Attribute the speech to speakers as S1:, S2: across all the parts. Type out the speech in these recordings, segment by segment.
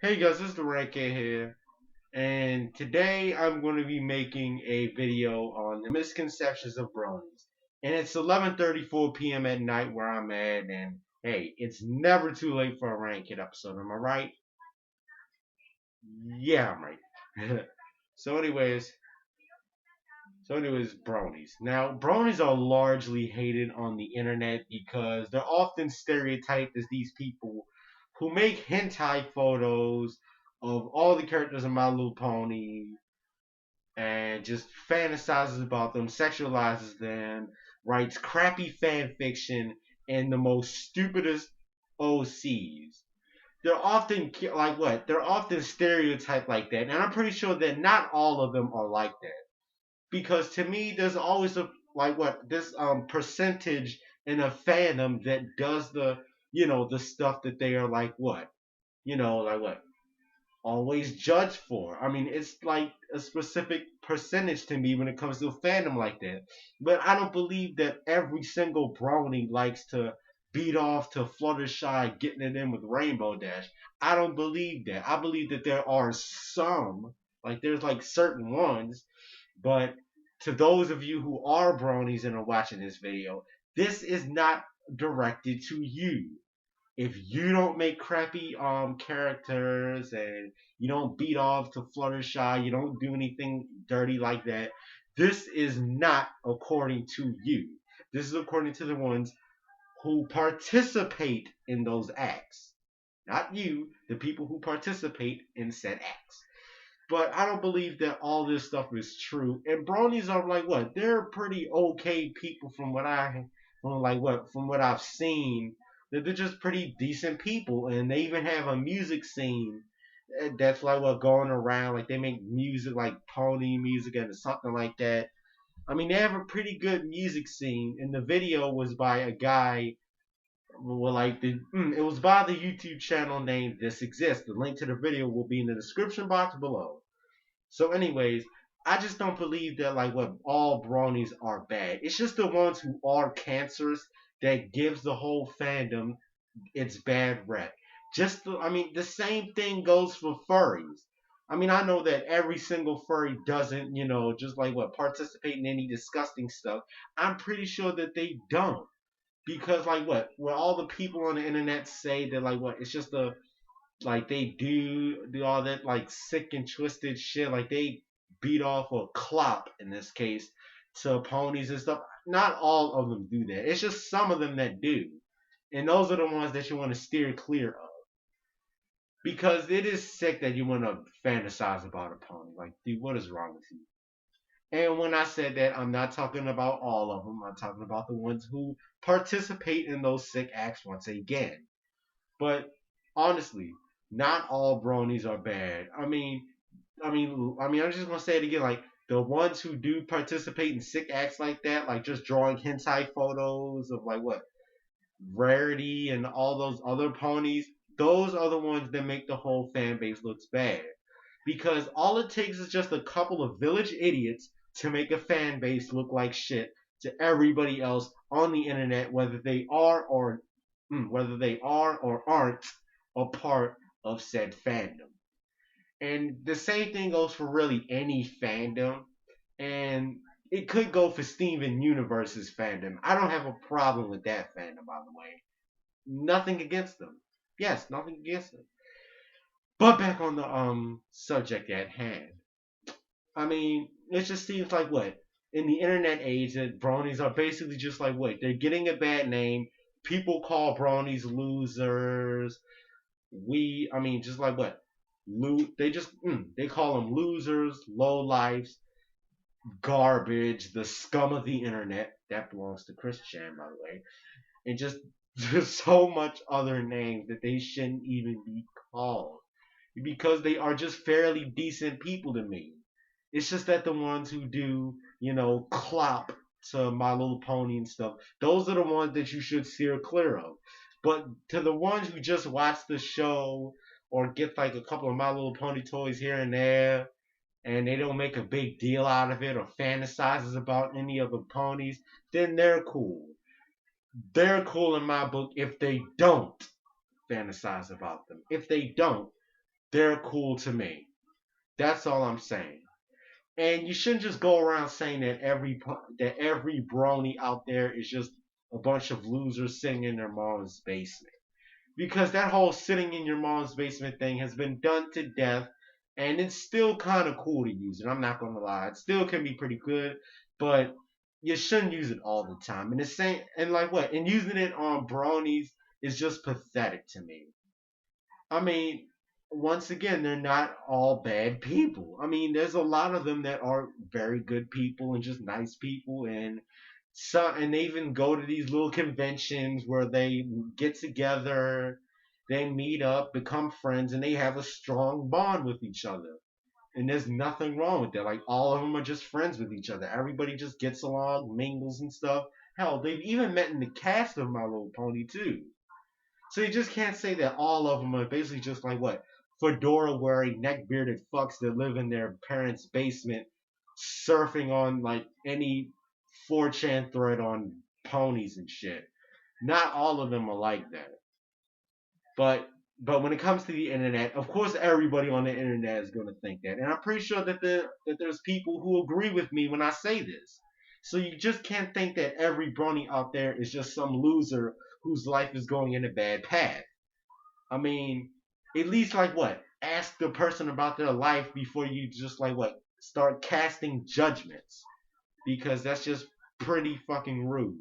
S1: Hey guys, this is the Rant here, and today I'm going to be making a video on the misconceptions of Bronies. And it's 11:34 p.m. at night where I'm at, and hey, it's never too late for a Rant episode. Am I right? Yeah, I'm right. so, anyways, so anyways, Bronies. Now, Bronies are largely hated on the internet because they're often stereotyped as these people who make hentai photos of all the characters in My Little Pony and just fantasizes about them, sexualizes them, writes crappy fan fiction, and the most stupidest OCs. They're often like what? They're often stereotyped like that, and I'm pretty sure that not all of them are like that because to me there's always a like what this percentage in a fandom that does the the stuff that they are like what like what always judged for. I mean, it's like a specific percentage to me when it comes to a fandom like that. But I don't believe that every single brony likes to beat off to Fluttershy getting it in with Rainbow Dash. I don't believe that. I believe that there are some, like there's like certain ones, but to those of you who are bronies and are watching this video, this is not directed to you. If you don't make crappy characters and you don't beat off to Fluttershy, you don't do anything dirty like that, this is not according to you. This is according to the ones who participate in those acts. Not you, the people who participate in said acts. But I don't believe that all this stuff is true. And bronies are like what? They're pretty okay people from what I've seen. That they're just pretty decent people, and they even have a music scene that's like what going around. Like they make music like pony music and something like that. I mean, they have a pretty good music scene, and the video was by a guy. Well, it was by the YouTube channel named This Exists. The link to the video will be in the description box below. So, anyways, I just don't believe that like what all bronies are bad. It's just the ones who are cancerous that gives the whole fandom its bad rep. I mean, the same thing goes for furries. I mean, I know that every single furry doesn't, just like what participate in any disgusting stuff. I'm pretty sure that they don't because like what all the people on the internet say that like what it's just a like they do all that like sick and twisted shit. Like they beat off or clop in this case to ponies and stuff. Not all of them do that. It's just some of them that do, and those are the ones that you want to steer clear of because it is sick that you want to fantasize about a pony. Like, dude, what is wrong with you? And when I said that, I'm not talking about all of them. I'm talking about the ones who participate in those sick acts once again. But honestly, not all bronies are bad. I'm just gonna say it again. Like the ones who do participate in sick acts like that, like just drawing hentai photos of like what Rarity and all those other ponies, those are the ones that make the whole fan base looks bad. Because all it takes is just a couple of village idiots to make a fan base look like shit to everybody else on the internet, whether they are or aren't a part of said fandom. And the same thing goes for really any fandom. And it could go for Steven Universe's fandom. I don't have a problem with that fandom, by the way. Nothing against them. Yes, nothing against them. But back on the subject at hand. I mean, it just seems like what in the internet age that bronies are basically just like what they're getting a bad name. People call bronies losers. Just like what they call them losers, low lives, garbage, the scum of the internet. That belongs to Chris Chan, by the way, and just there's so much other names that they shouldn't even be called because they are just fairly decent people to me. It's just that the ones who do, clop to My Little Pony and stuff, those are the ones that you should steer clear of. But to the ones who just watch the show or get like a couple of My Little Pony toys here and there, and they don't make a big deal out of it or fantasizes about any of the ponies, then they're cool. They're cool in my book if they don't fantasize about them. If they don't, they're cool to me. That's all I'm saying. And you shouldn't just go around saying that every brony out there is just a bunch of losers sitting in their mom's basement. Because that whole sitting in your mom's basement thing has been done to death, and it's still kind of cool to use it. I'm not gonna lie, it still can be pretty good, but you shouldn't use it all the time. And the same, and like what, and using it on bronies is just pathetic to me. I mean, once again, they're not all bad people. I mean, there's a lot of them that are very good people and just nice people, and and they even go to these little conventions where they get together, they meet up, become friends, and they have a strong bond with each other. And there's nothing wrong with that. Like all of them are just friends with each other. Everybody just gets along, mingles and stuff. Hell, they've even met in the cast of My Little Pony too. So you just can't say that all of them are basically just like what fedora wearing neck bearded fucks that live in their parents' basement, surfing on like any 4chan thread on ponies and shit. Not all of them are like that. But when it comes to the internet, of course everybody on the internet is gonna think that. And I'm pretty sure that there's people who agree with me when I say this. So you just can't think that every brony out there is just some loser whose life is going in a bad path. I mean, at least like what? Ask the person about their life before you just like what? Start casting judgments. Because that's just pretty fucking rude.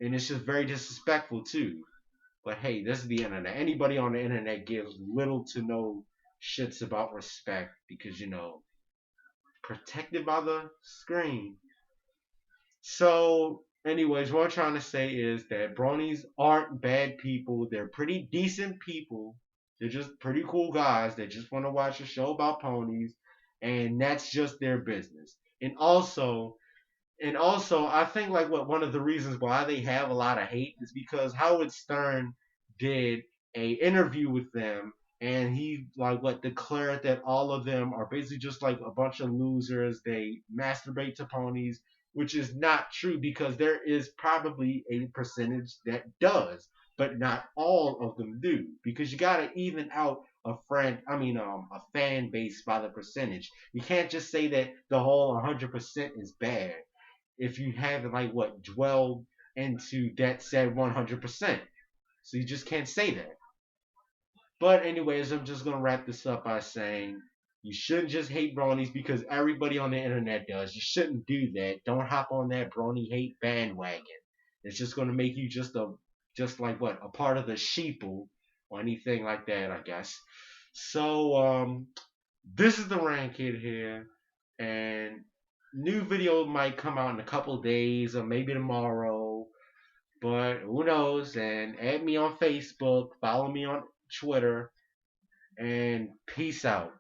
S1: And it's just very disrespectful too. But hey, this is the internet. Anybody on the internet gives little to no shits about respect because, protected by the screen. So, anyways, what I'm trying to say is that bronies aren't bad people. They're pretty decent people. They're just pretty cool guys that just want to watch a show about ponies, and that's just their business. And also, I think like what one of the reasons why they have a lot of hate is because Howard Stern did a interview with them, and he like what declared that all of them are basically just like a bunch of losers. They masturbate to ponies, which is not true because there is probably a percentage that does, but not all of them do because you gotta even out a fan base by the percentage. You can't just say that the whole 100% is bad if you haven't like what dwelled into that said 100%. So you just can't say that. But anyways, I'm just gonna wrap this up by saying you shouldn't just hate bronies because everybody on the internet does. You shouldn't do that. Don't hop on that brony hate bandwagon. It's just gonna make you just like what a part of the sheeple or anything like that, I guess. So this is the Rant Kid here, and new video might come out in a couple days or maybe tomorrow, but who knows? And add me on Facebook, follow me on Twitter, and peace out.